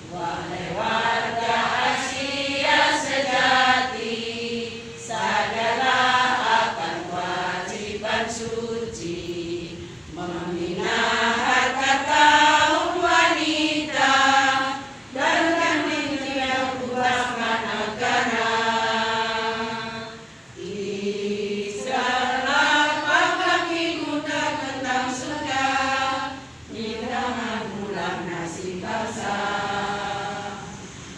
Wahai warga Asia sejati, sadarlah akan kewajiban suci membina harkat kaum wanita dan menjauhkan negara. Isra'lah kami muda tentang surga, jangan ulang nasib bangsa.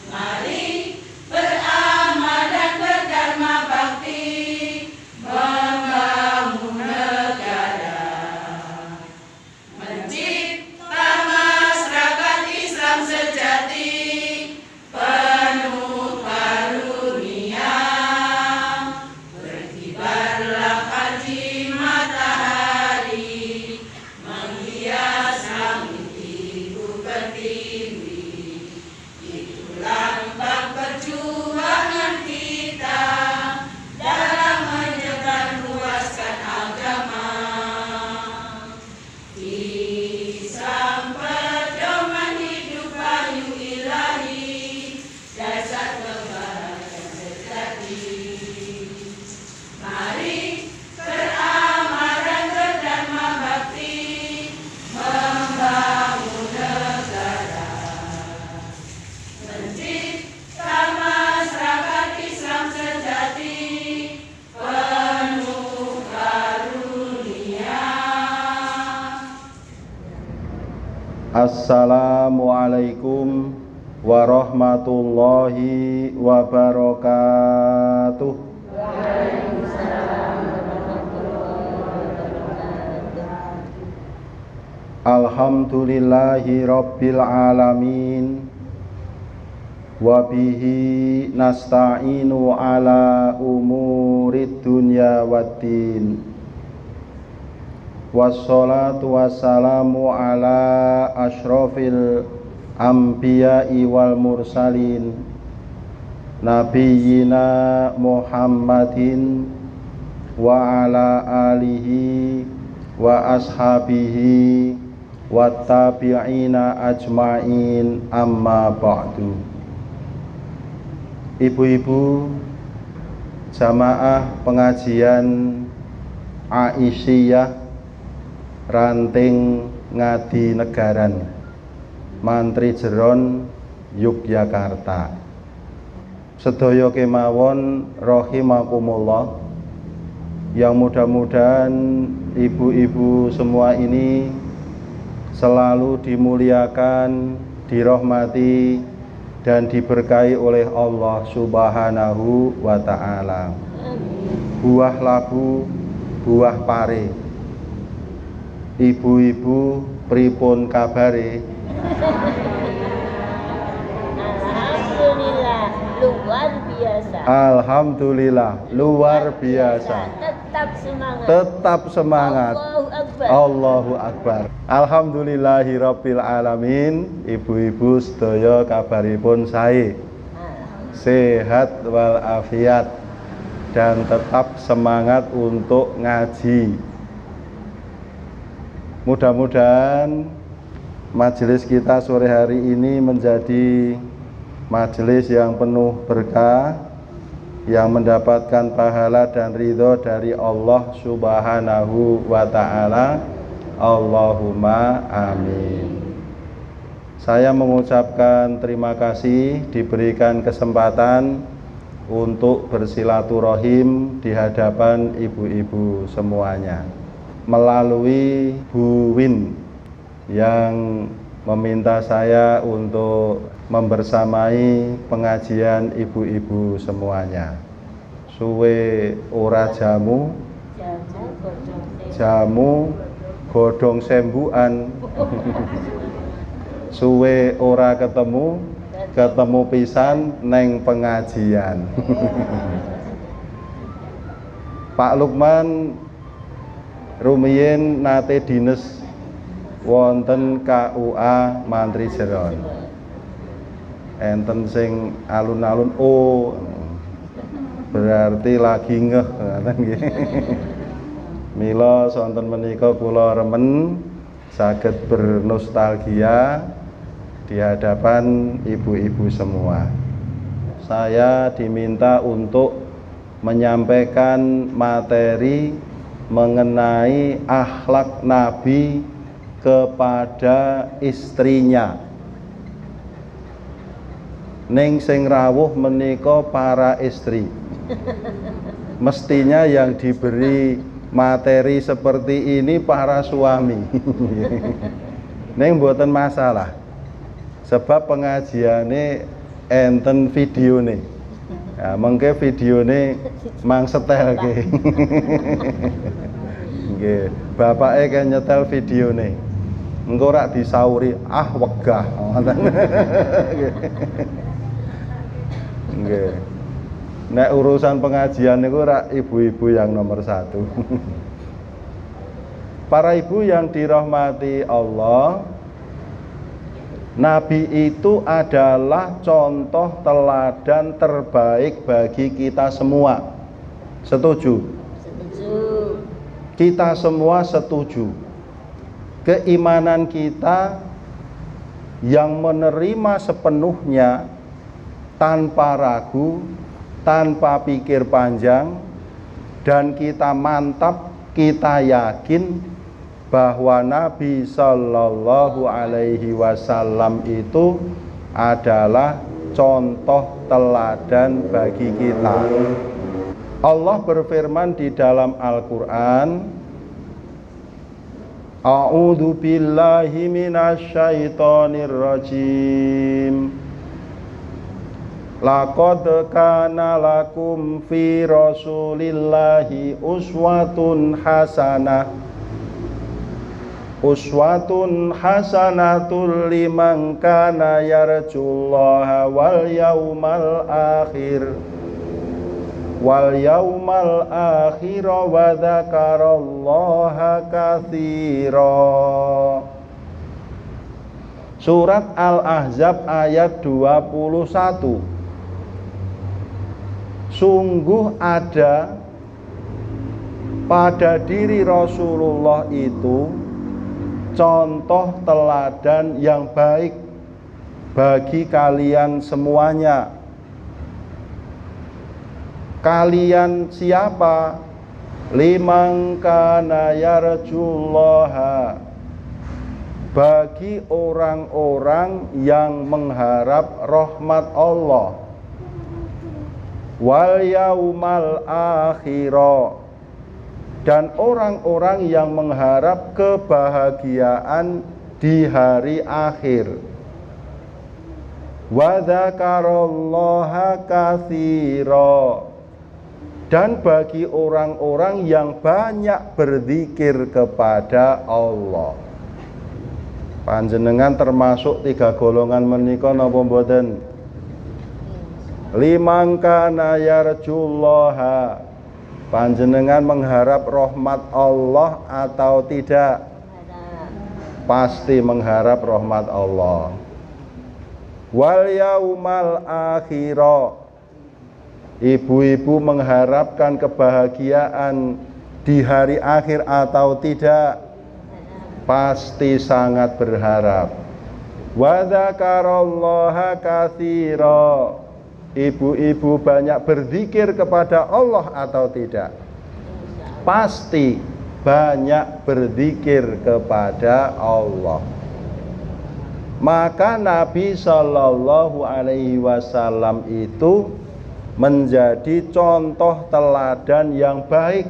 Mari beramal dan berdharma bakti, membangun negara, mencipta masyarakat Islam sejati, penuh karunia. Berkibarlah haji matahari, menghias langit ibu pertiwi. Itulah lambang perjuangan kita dalam menyebar luaskan agama. Islam pedoman hidup wahyu ilahi, dasar kebahagiaan sejati. Mari beramal dan berdharma bakti, membangun negara, mencipta masyarakat Islam sejati, penuh karunia. Assalamualaikum warahmatullahi wabarakatuh. Alhamdulillahi rabbil alamin, wabihi nasta'inu ala umurid dunya waddin. Wassalatu wassalamu ala ashrafil anbiya'i wal mursalin, nabiyyina Muhammadin wa ala alihi wa ashabihi wa tabi'ina ajma'in, amma ba'du. Ibu-ibu jamaah pengajian Aisyah Ranting Ngadi Negaran, Mantri Jeron, Yogyakarta. Sedaya kemawon rahimakumullah, yang mudah-mudahan ibu-ibu semua ini selalu dimuliakan, dirahmati dan diberkahi oleh Allah Subhanahu wa ta'ala. Buah labu, buah pare. Ibu-ibu pripun kabare? Alhamdulillah luar biasa. Alhamdulillah luar biasa. Tetap semangat. Tetap semangat. Allahu Akbar. Allahu Akbar. Alhamdulillahirabbil alamin. Ibu-ibu sedaya kabaripun sae, sehat walafiat dan tetap semangat untuk ngaji. Mudah-mudahan majelis kita sore hari ini menjadi majelis yang penuh berkah, yang mendapatkan pahala dan ridho dari Allah Subhanahu wa ta'ala. Allahumma amin. Saya mengucapkan terima kasih diberikan kesempatan untuk bersilaturahim di hadapan ibu-ibu semuanya melalui Bu Win yang meminta saya untuk membersamai pengajian ibu-ibu semuanya. Suwe ora jamu, jamu godhong sembukan. Suwe ora ketemu, ketemu pisan neng pengajian. Pak Lukman rumiyin nate dinas wonten KUA Mantri Jeron. Enten sing alun-alun, oh berarti lagi ngeh ngoten nggih. Mila sonten menika kula remen saged bernostalgia di hadapan ibu-ibu semua. Saya diminta untuk menyampaikan materi mengenai akhlak Nabi kepada istrinya. Ning sing rawuh menika para istri. Mestinya yang diberi materi seperti ini para suami. Ning mboten masalah. Sebab pengajiane enten videone. Ya, mengke videone mang setel ke. Nggih, bapake kan nyetel videone. Engko rak disauri, ah wegah. Nggih. Nek urusan pengajian niku rak ibu-ibu yang nomor 1. Para ibu yang dirahmati Allah, Nabi itu adalah contoh teladan terbaik bagi kita semua. Setuju? Setuju. Kita semua setuju. Keimanan kita yang menerima sepenuhnya tanpa ragu, tanpa pikir panjang, dan kita mantap, kita yakin bahwa Nabi Sallallahu Alaihi Wasallam itu adalah contoh teladan bagi kita. Allah berfirman di dalam Al-Quran, A'udzu billahi minasyaitonir rajim. Laqad kana lakum fi Rasulillahi uswatun hasanatul liman kana yarjullaha wal yaumal akhir wa dzakarallaha katsira. Surat Al-Ahzab ayat 21. Sungguh ada pada diri Rasulullah itu contoh teladan yang baik bagi kalian semuanya. Kalian siapa? Liman kana yarjullaha, bagi orang-orang yang mengharap rahmat Allah, wal yaumal akhira, dan orang-orang yang mengharap kebahagiaan di hari akhir, wa dzakarallaha katsira, dan bagi orang-orang yang banyak berzikir kepada Allah. Panjenengan termasuk 3 golongan menika napa mboten? Liman kana yarjullaha, panjenengan mengharap rahmat Allah atau tidak? Pasti mengharap rahmat Allah. Wal yaumal akhira, ibu-ibu mengharapkan kebahagiaan di hari akhir atau tidak? Pasti sangat berharap. Wa dzakarallaha katsira, ibu-ibu banyak berzikir kepada Allah atau tidak? Pasti banyak berzikir kepada Allah. Maka Nabi Sallallahu Alaihi Wasallam itu menjadi contoh teladan yang baik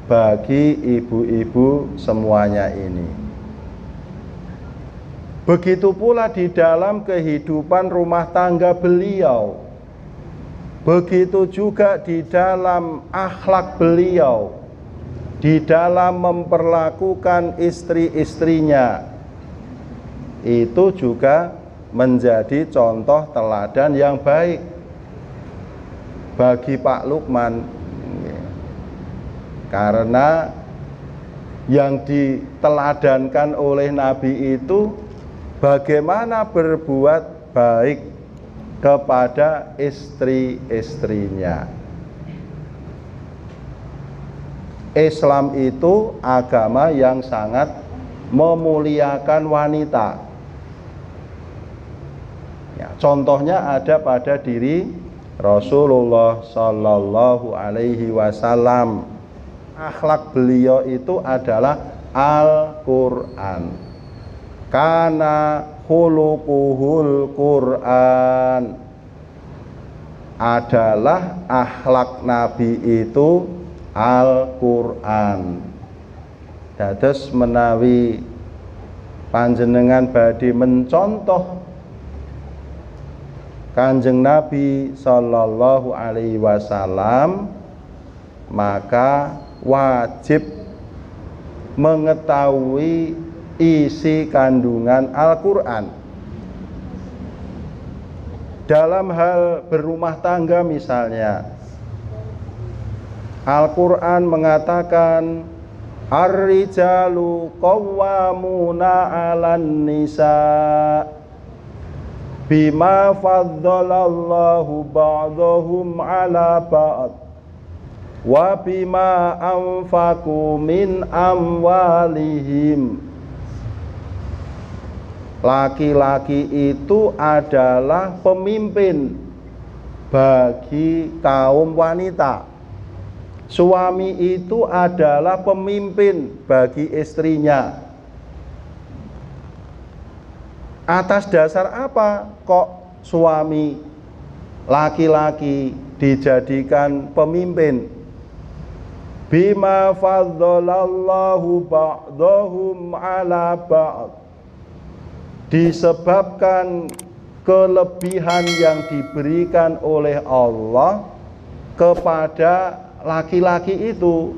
bagi ibu-ibu semuanya ini. Begitu pula di dalam kehidupan rumah tangga beliau, begitu juga di dalam akhlak beliau, di dalam memperlakukan istri-istrinya, itu juga menjadi contoh teladan yang baik bagi Pak Lukman. Karena yang diteladankan oleh Nabi itu bagaimana berbuat baik kepada istri-istrinya. Islam itu agama yang sangat memuliakan wanita. Ya, contohnya ada pada diri Rasulullah Sallallahu Alaihi Wasallam. Akhlak beliau itu adalah Al-Quran. Kana khuluquhul Quran. Adalah akhlak Nabi itu Al-Quran. Dados menawi panjenengan badhe mencontoh Kanjeng Nabi Sallallahu Alaihi Wasallam, maka wajib mengetahui isi kandungan Al-Quran. Dalam hal berumah tangga misalnya, Al-Quran mengatakan Ar-rijalu qawwamuna 'alan nisa bima faddalallahu ba'dahum 'ala ba'd wa bima anfaqu min amwalihim. Laki-laki itu adalah pemimpin bagi kaum wanita. Suami itu adalah pemimpin bagi istrinya. Atas dasar apa kok suami laki-laki dijadikan pemimpin? Bima faddalallahu ba'dahum 'ala ba'd. Disebabkan kelebihan yang diberikan oleh Allah kepada laki-laki itu.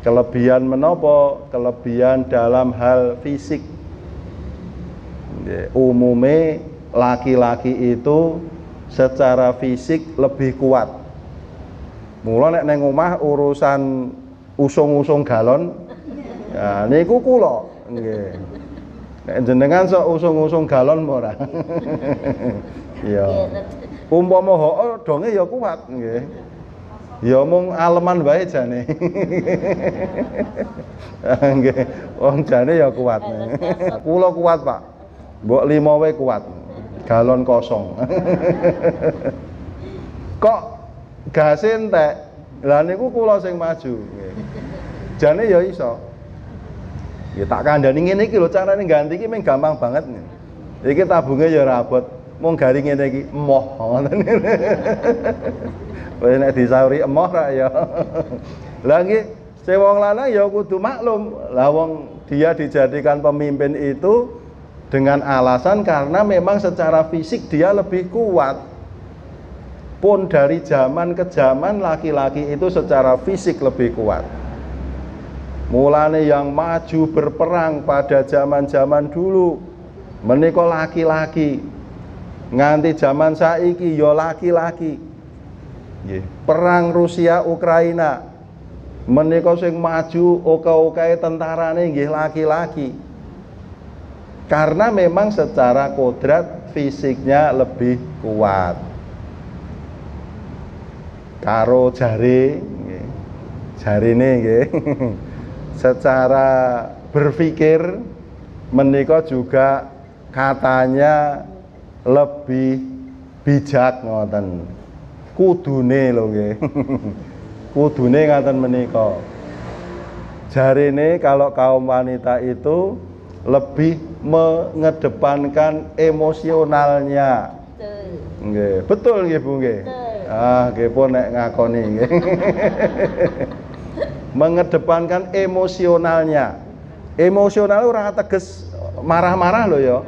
Kelebihan menopo? Kelebihan dalam hal fisik. Umumnya laki-laki itu secara fisik lebih kuat. Mula nek neng omah urusan usung-usung galon, ya niku kula nggih. Nek jenengan sok usung-usung galon ora. Iya. Umpama hoo donge ya kuat nggih. Ya mung aleman wae jane. Nggih, wong jane ya kuat. Kula kuat, Pak. Mbok 5 wae kuat. Galon kosong. Kok gase entek. Lah niku kula sing maju nggih. Jane ya iso. Ya tak kandhani ngene iki lho carane ganti iki mung gampang banget. Iki tabunge ya ora abot. Mung garing ngene iki emoh ngoten. Wis nek disauri emoh ra ya. Lah nggih, sing wong lanang ya kudu maklum. Lah wong dia dijadikan pemimpin itu dengan alasan karena memang secara fisik dia lebih kuat. Pun dari zaman ke zaman laki-laki itu secara fisik lebih kuat. Mulane yang maju berperang pada zaman-zaman dulu menika laki-laki. Nganti zaman saiki ya laki-laki. Nggih, perang Rusia Ukraina menika sing maju oke-oke tentarane nggih laki-laki. Karena memang secara kodrat fisiknya lebih kuat. Karo jarine nggih. Secara berpikir menika juga katanya lebih bijak ngoten. Kudune lho nggih. Kudune ngaten menika. Jarine kalau kaum wanita itu lebih mengedepankan emosionalnya. Betul. Nggih, betul nggih Bu nggih. Ah, nggih pun nek ngakoni nggih. Mengedepankan emosionalnya. Emosional ora teges marah-marah lho ya.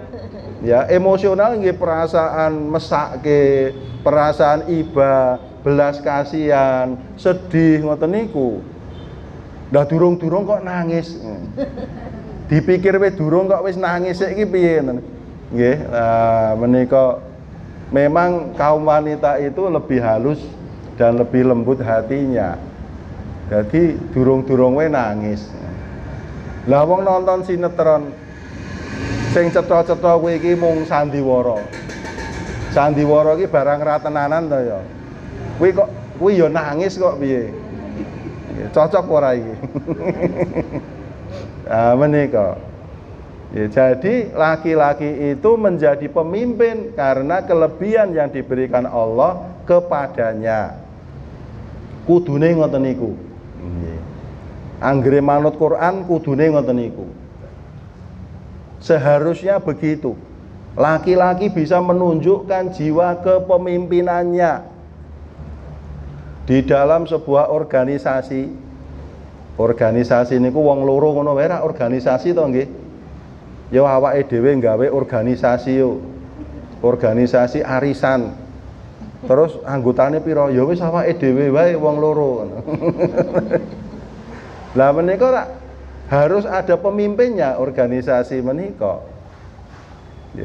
Ya, emosional nggih perasaan mesake, perasaan iba, belas kasihan, sedih ngoten niku. Lah durung-durung kok nangis. Dipikir wis durung kok wis nangis iki piye nggih. Menika memang kaum wanita itu lebih halus dan lebih lembut hatinya. Jadi durung-durung we nangis. Lah wong nonton sinetron sing cetha-cetha kuwi iki mung sandiwara. Sandiwara iki barang ra tenanan to ya. Kuwi ya nangis kok piye. Cocok ora iki? Menika. Ya, jadi laki-laki itu menjadi pemimpin karena kelebihan yang diberikan Allah kepadanya. Kudune ngoten niku. Nggih. Anggere manut Quran kudune ngoten niku. Seharusnya begitu. Laki-laki bisa menunjukkan jiwa kepemimpinannya di dalam sebuah organisasi. Organisasi niku wong loro ngono wae ra organisasi to nggih. Ya awake dhewe nggawe organisasi yo. Organisasi arisan. Terus anggotane pira? Ya wis awake dhewe wae wong loro. Lah menika harus ada pemimpinnya organisasi menika.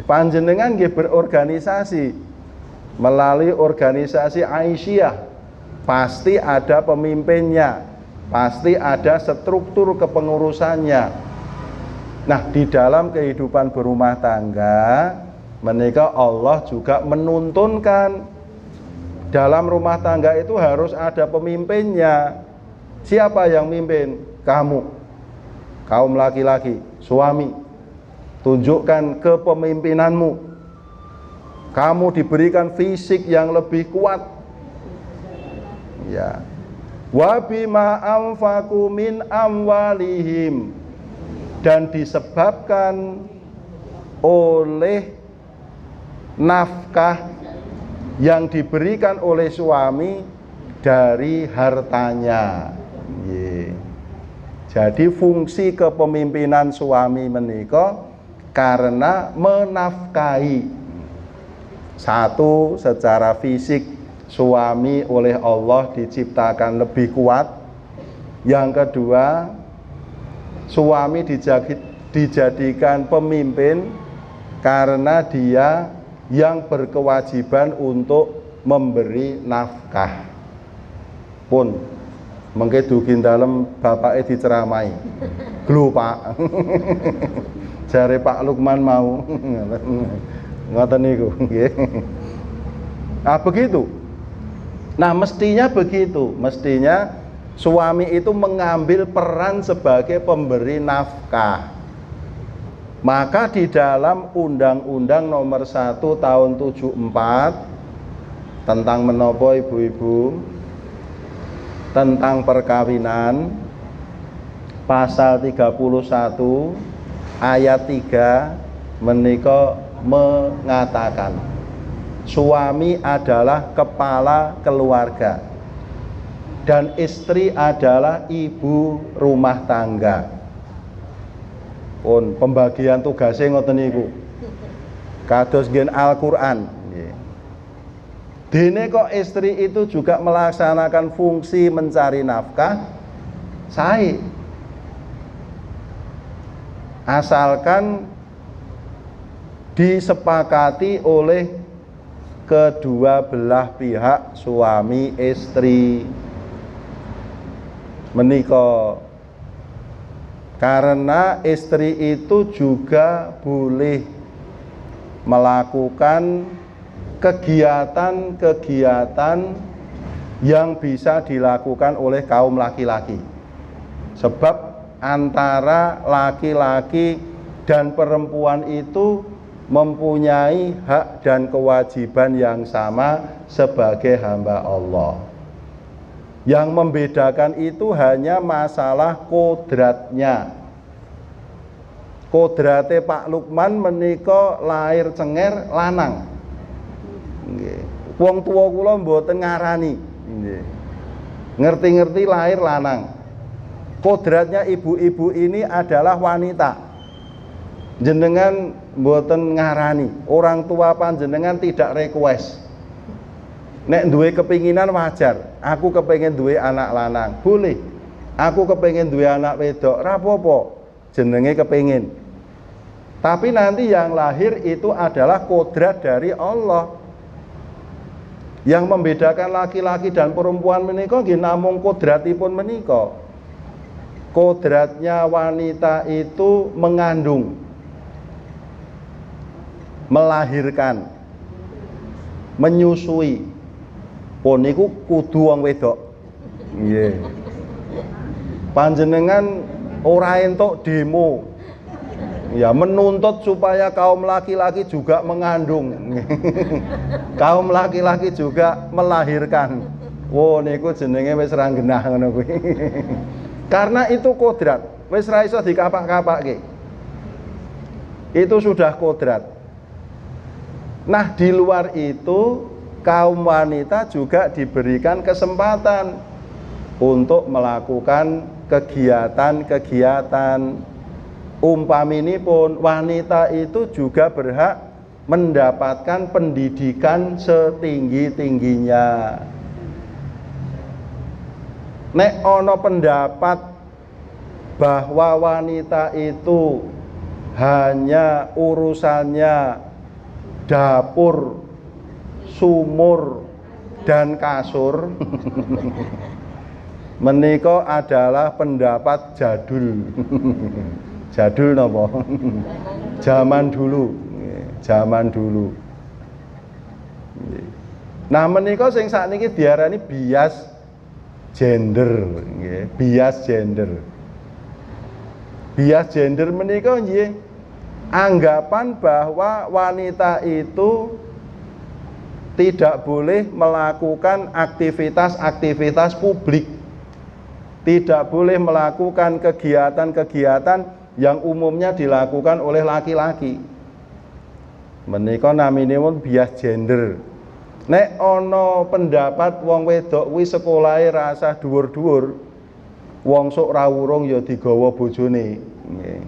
Panjenengan nggih berorganisasi melalui organisasi Aisyah, pasti ada pemimpinnya, pasti ada struktur kepengurusannya. Nah, di dalam kehidupan berumah tangga menika Allah juga menuntunkan dalam rumah tangga itu harus ada pemimpinnya. Siapa yang mimpin? Kamu, kaum laki-laki, suami. Tunjukkan kepemimpinanmu. Kamu diberikan fisik yang lebih kuat. Ya. Wa bima anfaqu min amwalihim, dan disebabkan oleh nafkah yang diberikan oleh suami dari hartanya. Jadi fungsi kepemimpinan suami menika karena menafkahi. Satu, secara fisik suami oleh Allah diciptakan lebih kuat. Yang kedua, suami dijadikan pemimpin karena dia yang berkewajiban untuk memberi nafkah. Pun mengke dugi dalem bapake diceramai. Glu Pak. Jare Pak Lukman mau. Ngoten niku nggih. Nah, begitu. Nah, mestinya begitu. Mestinya suami itu mengambil peran sebagai pemberi nafkah. Maka di dalam Undang-Undang Nomor 1 Tahun 74 tentang menapa ibu-ibu, tentang perkawinan, pasal 31 ayat 3 menika mengatakan suami adalah kepala keluarga dan istri adalah ibu rumah tangga. Pun pembagian tugasnya ngoten niku. Kados nggih Al-Qur'an. Dene kok istri itu juga melaksanakan fungsi mencari nafkah, sae. Asalkan disepakati oleh kedua belah pihak suami istri menika. Karena istri itu juga boleh melakukan kegiatan-kegiatan yang bisa dilakukan oleh kaum laki-laki. Sebab antara laki-laki dan perempuan itu mempunyai hak dan kewajiban yang sama sebagai hamba Allah. Yang membedakan itu hanya masalah kodratnya. Kodrate Pak Lukman menika lahir cenger lanang. Nggih. Wong tuwa kula mboten ngarani. Nggih. Ngerti-ngerti lahir lanang. Kodratnya ibu-ibu ini adalah wanita. Jenengan mboten ngarani. Orang tua panjenengan tidak request. Nek duwe kepinginan wajar. Aku kepengen duwe anak lanang, boleh. Aku kepengen duwe anak wedok, ra apa-apa. Jenenge kepengin. Tapi nanti yang lahir itu adalah kodrat dari Allah. Yang membedakan laki-laki dan perempuan menika nggih namung kodratipun menika. Kodratnya wanita itu mengandung, melahirkan, menyusui. Pun niku kudu wong wedok. Nggih. Panjenengan ora entuk demo. Ya, menuntut supaya kaum laki-laki juga mengandung. Kaum laki-laki juga melahirkan. Wo niku jenenge wis ra genah ngono kuwi. Karena itu kodrat, wis ra iso dikapak-kapakke. Itu sudah kodrat. Nah, di luar itu kaum wanita juga diberikan kesempatan untuk melakukan kegiatan-kegiatan. Umpaminipun wanita itu juga berhak mendapatkan pendidikan setinggi-tingginya. Nek ono pendapat bahwa wanita itu hanya urusannya dapur, sumur, dan kasur, menika adalah pendapat jadul. Jadul napa? Zaman dulu. Zaman dulu. Nah, menika sing sakniki diarani bias gender, nggih. Bias gender. Bias gender menika nggih anggapan bahwa wanita itu tidak boleh melakukan aktivitas-aktivitas publik. Tidak boleh melakukan kegiatan-kegiatan yang umumnya dilakukan oleh laki-laki. Menika naminipun bias gender. Nek ana pendapat wong wedok kuwi sekolahe rasah dhuwur-dhuwur, wong sok ra wurung ya digawa bojone. Nggih.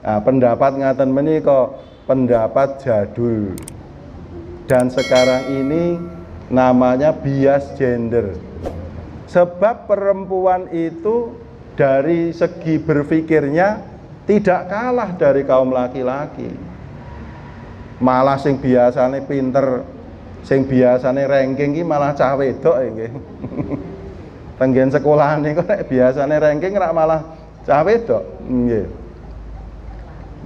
Nah, pendapat ngaten menika pendapat jadul. Dan sekarang ini namanya bias gender. Sebab perempuan itu dari segi berpikirnya tidak kalah dari kaum laki-laki. Malah sing biasane pinter, sing biasane ranking ki malah cah wedok nggih. Tenggen sekolahan niku nek biasane ranking rak malah cah wedok nggih.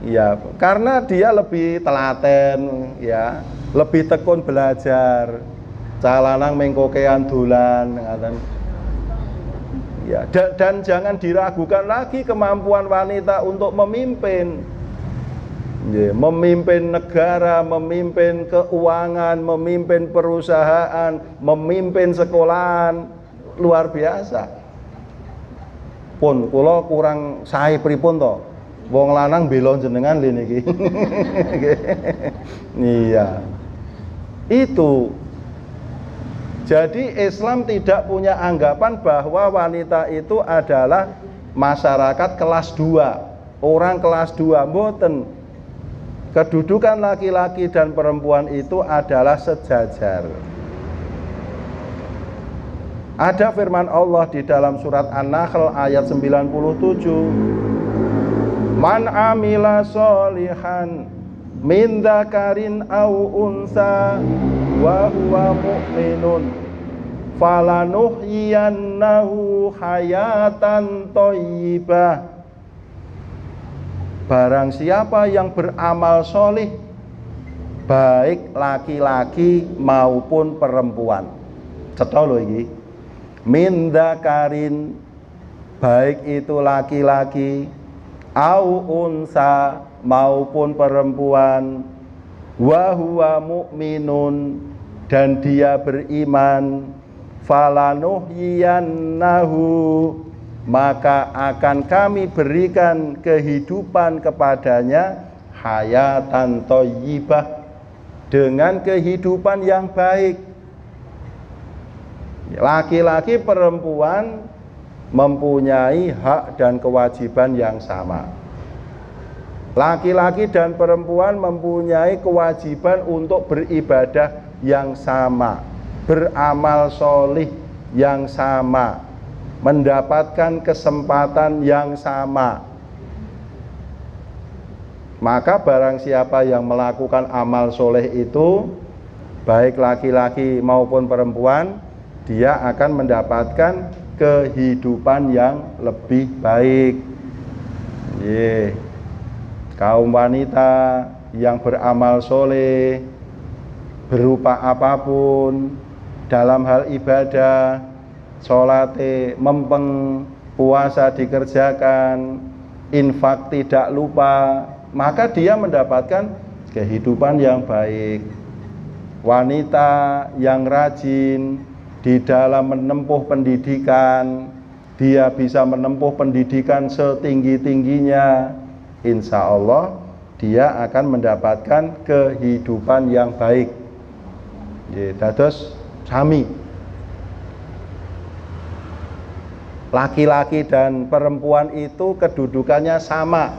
Iya, karena dia lebih telaten ya, lebih tekun belajar. Cah lanang mengkokean dolan ngaten. Ya, dan jangan diragukan lagi kemampuan wanita untuk memimpin. Ya, memimpin negara, memimpin keuangan, memimpin perusahaan, memimpin sekolahan, luar biasa. Pun kula kurang sae pripun to. Wong lanang bela jenengan lho niki. Iya. Itu. Jadi Islam tidak punya anggapan bahwa wanita itu adalah masyarakat kelas 2, orang kelas 2, mboten. Kedudukan laki-laki dan perempuan itu adalah sejajar. Ada firman Allah di dalam surat An-Nahl ayat 97. Man amila sholihan min dzakarin aw unsa wa huwa mu'minun falanuhyiyannahu hayatan thayyibah. Barang siapa yang beramal solih, baik laki-laki maupun perempuan, cetha lho iki, min dzakarin, baik itu laki-laki, au unsa maupun perempuan, wa huwa mu'minun, dan dia beriman, falanuhyiyannahu, maka akan kami berikan kehidupan kepadanya hayatan thayyibah, dengan kehidupan yang baik. Laki-laki perempuan mempunyai hak dan kewajiban yang sama. Laki-laki dan perempuan mempunyai kewajiban untuk beribadah yang sama, beramal solih yang sama, mendapatkan kesempatan yang sama. Maka barang siapa yang melakukan amal soleh itu, baik laki-laki maupun perempuan, dia akan mendapatkan kehidupan yang lebih baik. Kaum wanita yang beramal soleh berupa apapun, dalam hal ibadah, sholate mempeng, puasa dikerjakan, infak tidak lupa, maka dia mendapatkan kehidupan yang baik. Wanita yang rajin di dalam menempuh pendidikan, dia bisa menempuh pendidikan setinggi-tingginya, insya Allah dia akan mendapatkan kehidupan yang baik. Dados sami, laki-laki dan perempuan itu kedudukannya sama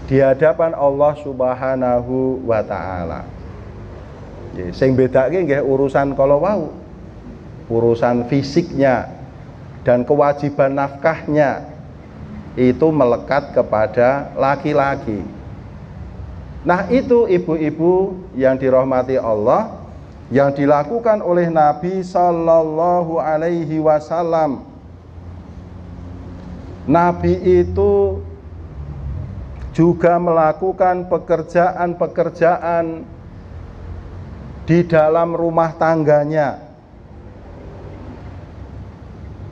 di hadapan Allah Subhanahu wa Ta'ala. Sing bedake nggih urusan kala wau, urusan fisiknya dan kewajiban nafkahnya itu melekat kepada laki-laki. Nah, itu ibu-ibu yang dirahmati Allah, yang dilakukan oleh Nabi Sallallahu Alaihi Wasallam. Nabi itu juga melakukan pekerjaan-pekerjaan di dalam rumah tangganya.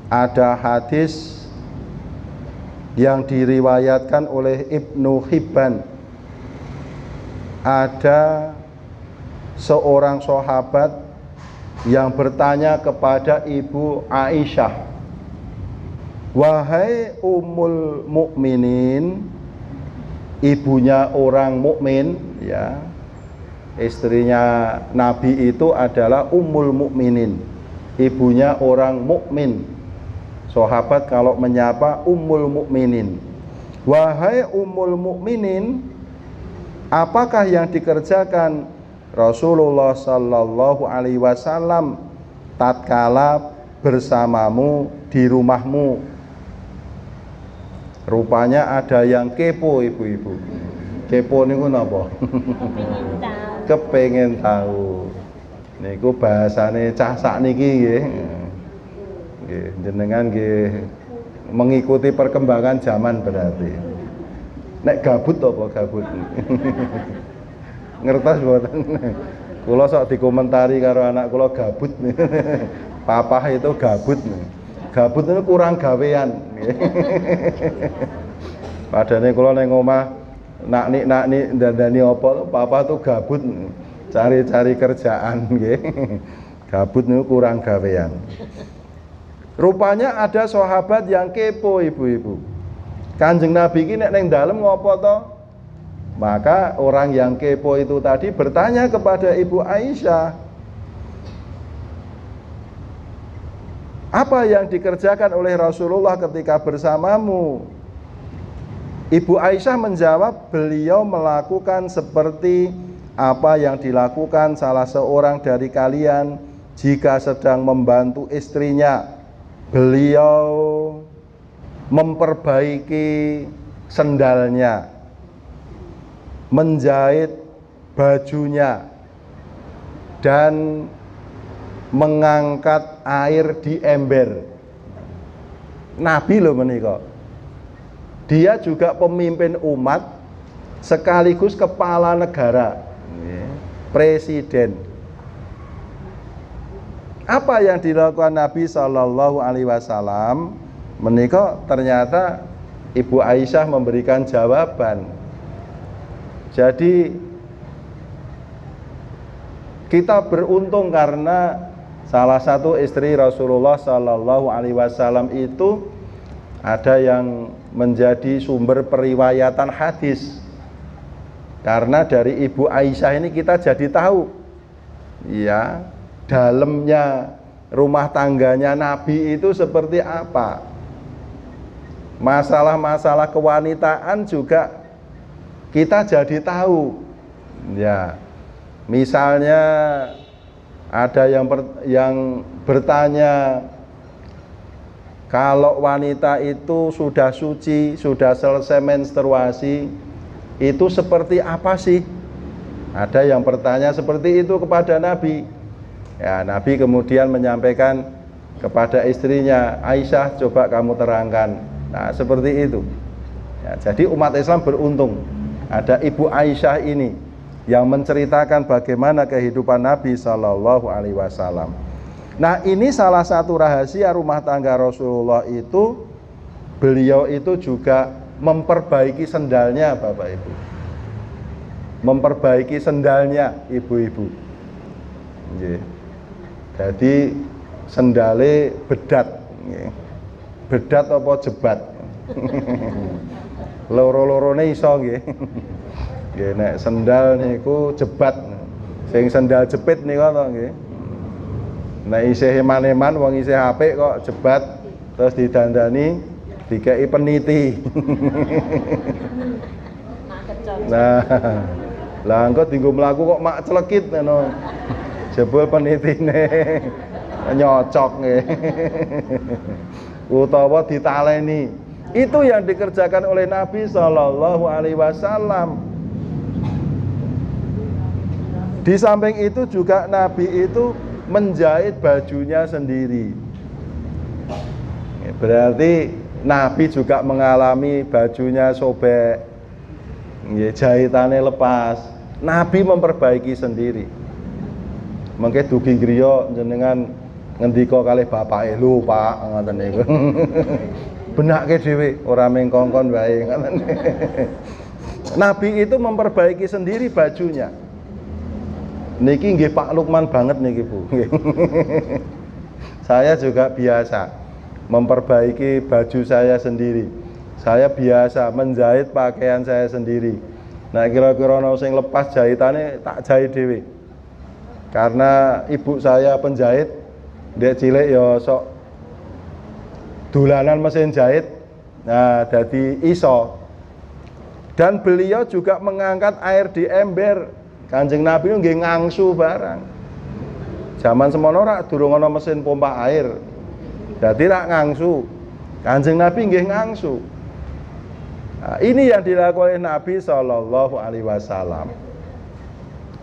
Ada hadis yang diriwayatkan oleh Ibnu Hibban, ada seorang sahabat yang bertanya kepada Ibu Aisyah, "Wahai Ummul Mukminin," ibunya orang mukmin, ya. Istrinya Nabi itu adalah Ummul Mukminin, ibunya orang mukmin. Sahabat kalau menyapa Ummul Mukminin, "Wahai Ummul Mukminin, apakah yang dikerjakan Rasulullah Sallallahu Alaihi Wasallam tatkala bersamamu di rumahmu?" Rupanya ada yang kepo, ibu-ibu. Kepo niku napa? Kepengen tahu. Niku bahasane cah sakniki nggih. Nggih, jenengan nggih mengikuti perkembangan zaman berarti. Nek gabut apa gabut? Ngertos mboten? Kula sok dikomentari karo anak kula gabut. Papa itu gabut. Gabut itu kurang gawean. Padahal kula ning omah nak-nik ndandani apa, papa tuh gabut cari-cari kerjaan nggih. Gabut niku kurang gawean. Rupanya ada sahabat yang kepo, ibu-ibu. Kanjeng Nabi iki nek ning dalem ngopo to? Maka orang yang kepo itu tadi bertanya kepada Ibu Aisyah, "Apa yang dikerjakan oleh Rasulullah ketika bersamamu?" Ibu Aisyah menjawab, "Beliau melakukan seperti apa yang dilakukan salah seorang dari kalian jika sedang membantu istrinya. Beliau memperbaiki sendalnya, menjahit bajunya, dan mengangkat air di ember." Nabi loh menika. Dia juga pemimpin umat sekaligus kepala negara, presiden. Apa yang dilakukan Nabi Sallallahu Alaihi Wasallam menika ternyata Ibu Aisyah memberikan jawaban. Jadi kita beruntung karena salah satu istri Rasulullah Sallallahu Alaihi Wasallam itu ada yang menjadi sumber periwayatan hadis. Karena dari Ibu Aisyah ini kita jadi tahu, ya, dalamnya rumah tangganya Nabi itu seperti apa. Masalah-masalah kewanitaan juga kita jadi tahu, ya. Misalnya ada yang bertanya, kalau wanita itu sudah suci, sudah selesai menstruasi, itu seperti apa sih? Ada yang bertanya seperti itu kepada Nabi. Ya, Nabi kemudian menyampaikan kepada istrinya, "Aisyah, coba kamu terangkan." Nah, seperti itu. Ya, jadi umat Islam beruntung ada Ibu Aisyah ini yang menceritakan bagaimana kehidupan Nabi Sallallahu Alaihi Wasallam. Nah, ini salah satu rahasia rumah tangga Rasulullah itu, beliau itu juga memperbaiki sendalnya, Bapak Ibu. memperbaiki sendalnya ibu-ibu. Nggih. Jadi sendale bedat, nggih. Bedat apa jebat? Loro-lorone iso nggih. Nggih nek sendal niku jebat. Sing sendal jepit niku to nggih. Nek isih eman-eman wong isih apik kok jebat terus didandani dikei peniti. Nah, lah engko dienggo mlaku kok mak celekit ngono. Jebul penitine nyocok nggih. Utawa ditaleni. Itu yang dikerjakan oleh Nabi Shallallahu Alaihi Wasallam. Di samping itu juga Nabi itu menjahit bajunya sendiri. Berarti Nabi juga mengalami bajunya sobek, jahitannya lepas. Nabi memperbaiki sendiri. Mengke dugi griya jenengan ngendika kalih bapake, lho Pak, ngoten niku. Benake dhewe ora mung kongkon wae ngoten. Nabi itu memperbaiki sendiri bajunya. Niki nggih Pak Lukman banget niki Bu. Saya juga biasa memperbaiki baju saya sendiri. Saya biasa menjahit pakaian saya sendiri. Nah kira-kira ana sing lepas jahitane tak jahit dhewe. Karena ibu saya penjahit, ndek cilik ya sok dolanan mesin jahit. Nah, dadi iso. Dan beliau juga mengangkat air di ember. Kanjeng Nabi nggih ngangsu barang. Zaman semono rak durung ana mesin pompa air. Dadi rak ngangsu. Kanjeng Nabi nggih ngangsu. Nah, ini yang dilakukan oleh Nabi Shallallahu Alaihi Wasallam.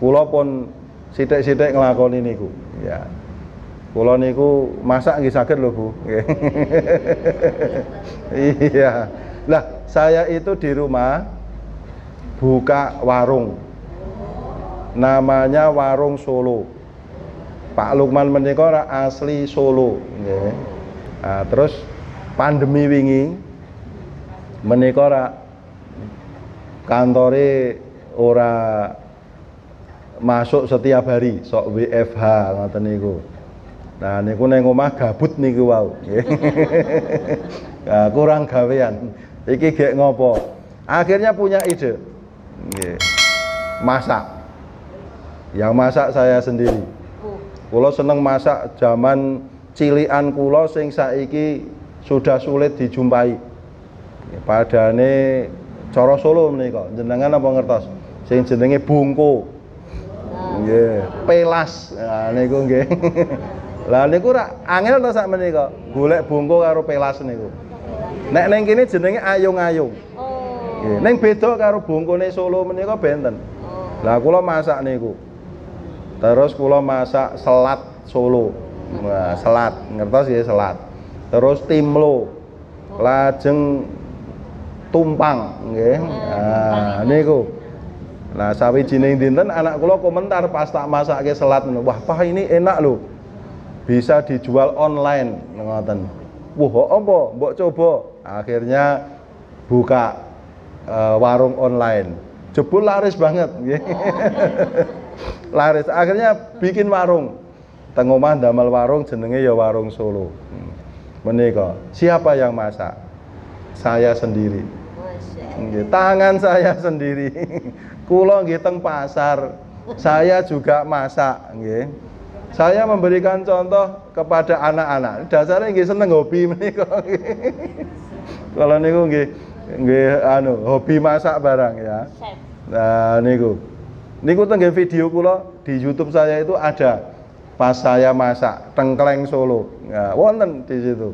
Kula pun sithik-sithik nglakoni niku. Ya. Kula niku masak nggih saged lho Bu. Iya. Lah, saya itu di rumah buka warung. Namanya Warung Solo. Pak Lukman menika asli Solo, nggih. Nah, terus pandemi wingi menika kantore ora masuk setiap hari, sok WFH ngoten niku. Nah niku ning omah gabut niku wau, nggih. Nah, kurang gawean. Iki gek ngopo? Akhirnya punya ide. Nggih. Masak. Yang masak saya sendiri. Kula seneng masak zaman cilikan kula sing saiki sudah sulit dijumpai. Padane cara Solo menika, jenengan apa ngertos? Sing jenenge bungko. Nggih, pelas. Nah niku nggih. Lah niku rak angel to sak menika, golek bungko karo pelas niku. Nek ning kene jenenge ayung-ayung. Nggih, ning beda karo bungkone Solo menika benten. Lah kula masak niku. Terus kula masak selat Solo. Nah, selat, ngertos ya selat. Terus timlo. Lajeng tumpang nggih. Nah, niku. Nah, sawijining dinten anak kula komentar pas tak masake selat, "Wah, Pak ini enak loh. Bisa dijual online." Ngoten. "Wah, apa? Mbok coba." Akhirnya buka warung online. Jebul laris banget nggih. Laris. Akhirnya bikin warung. Teng omah ndamel warung jenenge ya Warung Solo. Menika, siapa yang masak? Saya sendiri. Nggih, tangan saya sendiri. Kula nggih teng pasar, saya juga masak nggih. Saya memberikan contoh kepada anak-anak. Dasarnya nggih seneng hobi menika nggih. Kalau niku nggih hobi masak barang ya. Nah niku. Niku teng video kula di YouTube saya itu ada pas saya masak tengkleng Solo. Nah, wonten di situ.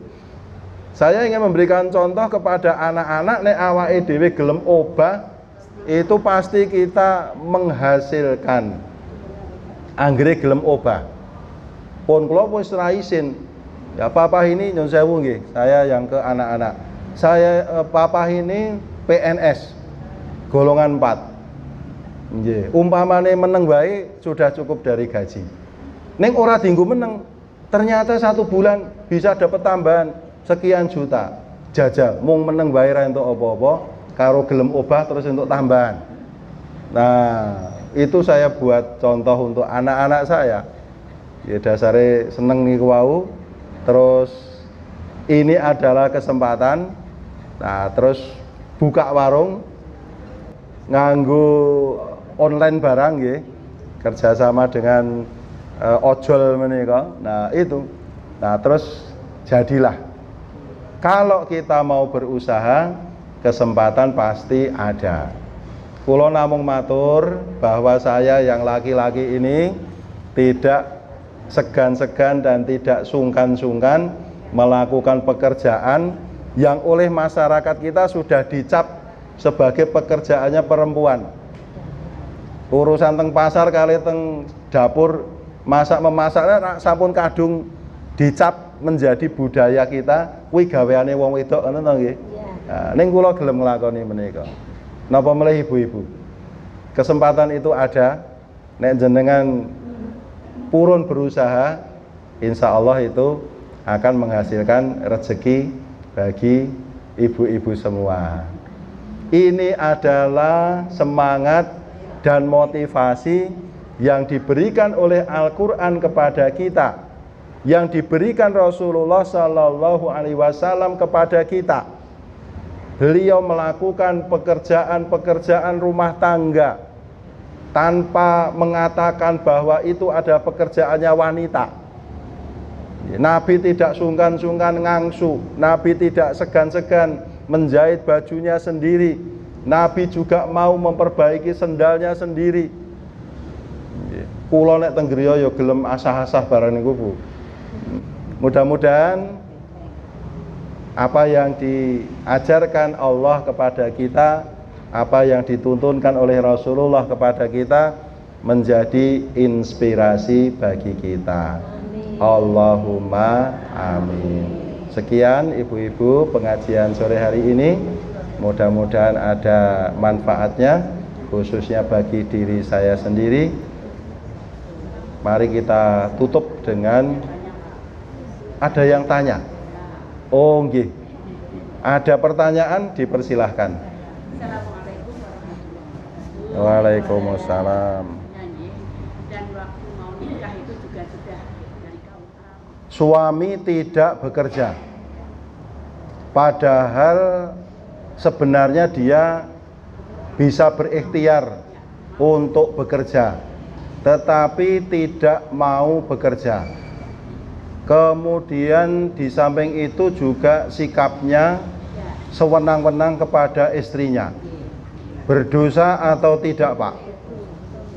Saya ingin memberikan contoh kepada anak-anak nek awake dhewe gelem obah itu pasti kita menghasilkan. Anggere gelem obah. Pun kula wis ra isin. Ya papa ini nyun sewu nggih, saya yang ke anak-anak. Saya papa ini PNS golongan 4. Nggih, umpamane meneng wae sudah cukup dari gaji. Ning ora dienggo meneng. Ternyata 1 bulan bisa dapat tambahan sekian juta. Jajal, mung meneng wae ra entuk apa-apa, karo gelem obah terus entuk tambahan. Nah, itu saya buat contoh untuk anak-anak saya. Ya dasare seneng niku wau. Terus ini adalah kesempatan. Nah, terus buka warung nganggo online barang nggih. Kerjasama dengan ojol menika. Nah, itu. Nah, terus jadilah. Kalau kita mau berusaha, kesempatan pasti ada. Kulo namung matur bahwa saya yang laki-laki ini tidak segan-segan dan tidak sungkan-sungkan melakukan pekerjaan yang oleh masyarakat kita sudah dicap sebagai pekerjaannya perempuan. Urusan teng pasar kali teng dapur masak-memasaknya sampun kadung dicap menjadi budaya kita, kuwi gaweane wong wedok ngono to nggih. Nah, ning kula gelem nglakoni menika. Napa melih ibu-ibu? Kesempatan itu ada, nek jenengan purun berusaha, insya Allah itu akan menghasilkan rezeki bagi ibu-ibu semua. Ini adalah semangat dan motivasi yang diberikan oleh Al-Quran kepada kita, yang diberikan Rasulullah Sallallahu Alaihi Wasallam kepada kita. Beliau melakukan pekerjaan-pekerjaan rumah tangga tanpa mengatakan bahwa itu ada pekerjaannya wanita. Nabi tidak sungkan-sungkan ngangsu, Nabi tidak segan-segan menjahit bajunya sendiri, Nabi juga mau memperbaiki sendalnya sendiri. Kula nek teng griya ya gelem asah-asah barang niku Bu. Mudah-mudahan apa yang diajarkan Allah kepada kita, apa yang dituntunkan oleh Rasulullah kepada kita menjadi inspirasi bagi kita. Allahumma amin. Sekian ibu-ibu pengajian sore hari ini. Mudah-mudahan ada manfaatnya, khususnya bagi diri saya sendiri. Mari kita tutup dengan ada yang tanya. Oh nggih. Ada pertanyaan, dipersilahkan. Assalamualaikum warahmatullahi wabarakatuh. Waalaikumsalam. Dan waktu mau nikah itu juga sudah dari kaum Suami tidak bekerja, padahal sebenarnya dia bisa berikhtiar untuk bekerja, tetapi tidak mau bekerja. Kemudian di samping itu juga sikapnya sewenang-wenang kepada istrinya. Berdosa atau tidak, Pak?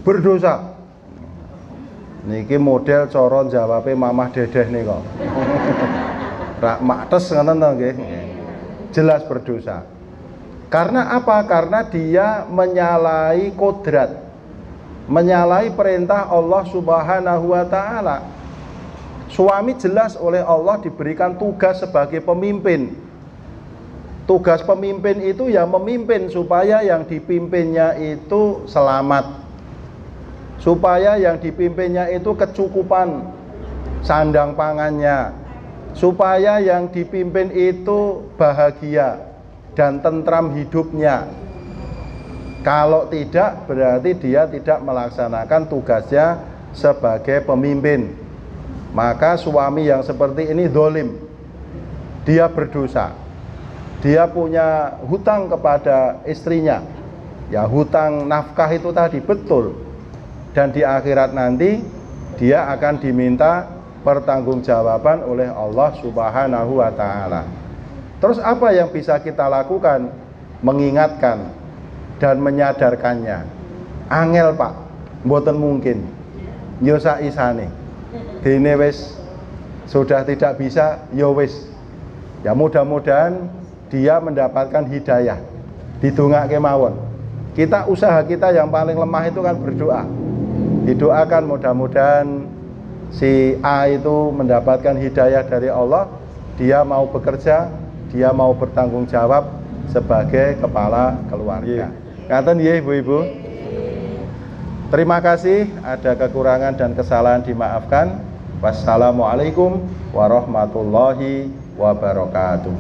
Berdosa. Niki model cara jawabe Mamah Dedeh nih kok. Rak maktes ngoten to nggih. Jelas berdosa. Karena apa? Karena dia menyalahi kodrat, menyalahi perintah Allah Subhanahu wa taala. Suami jelas oleh Allah diberikan tugas sebagai pemimpin. Tugas pemimpin itu ya memimpin supaya yang dipimpinnya itu selamat, supaya yang dipimpinnya itu kecukupan sandang pangannya, supaya yang dipimpin itu bahagia dan tentram hidupnya. Kalau tidak, berarti dia tidak melaksanakan tugasnya sebagai pemimpin. Maka suami yang seperti ini dolim, dia berdosa. Dia punya hutang kepada istrinya, ya hutang nafkah itu tadi, betul. Dan di akhirat nanti dia akan diminta pertanggungjawaban oleh Allah Subhanahu wa taala. Terus apa yang bisa kita lakukan? Mengingatkan dan menyadarkannya. Angel Pak, mboten mungkin. Yo sak isane. Dene wis sudah tidak bisa, yo wis. Ya mudah-mudahan dia mendapatkan hidayah. Didongake mawon. Kita usaha kita yang paling lemah itu kan berdoa. Didoakan mudah-mudahan si A itu mendapatkan hidayah dari Allah. Dia mau bekerja, dia mau bertanggung jawab sebagai kepala keluarga. Ngaten nggih ibu-ibu. Terima kasih, ada kekurangan dan kesalahan dimaafkan. Wassalamualaikum warahmatullahi wabarakatuh.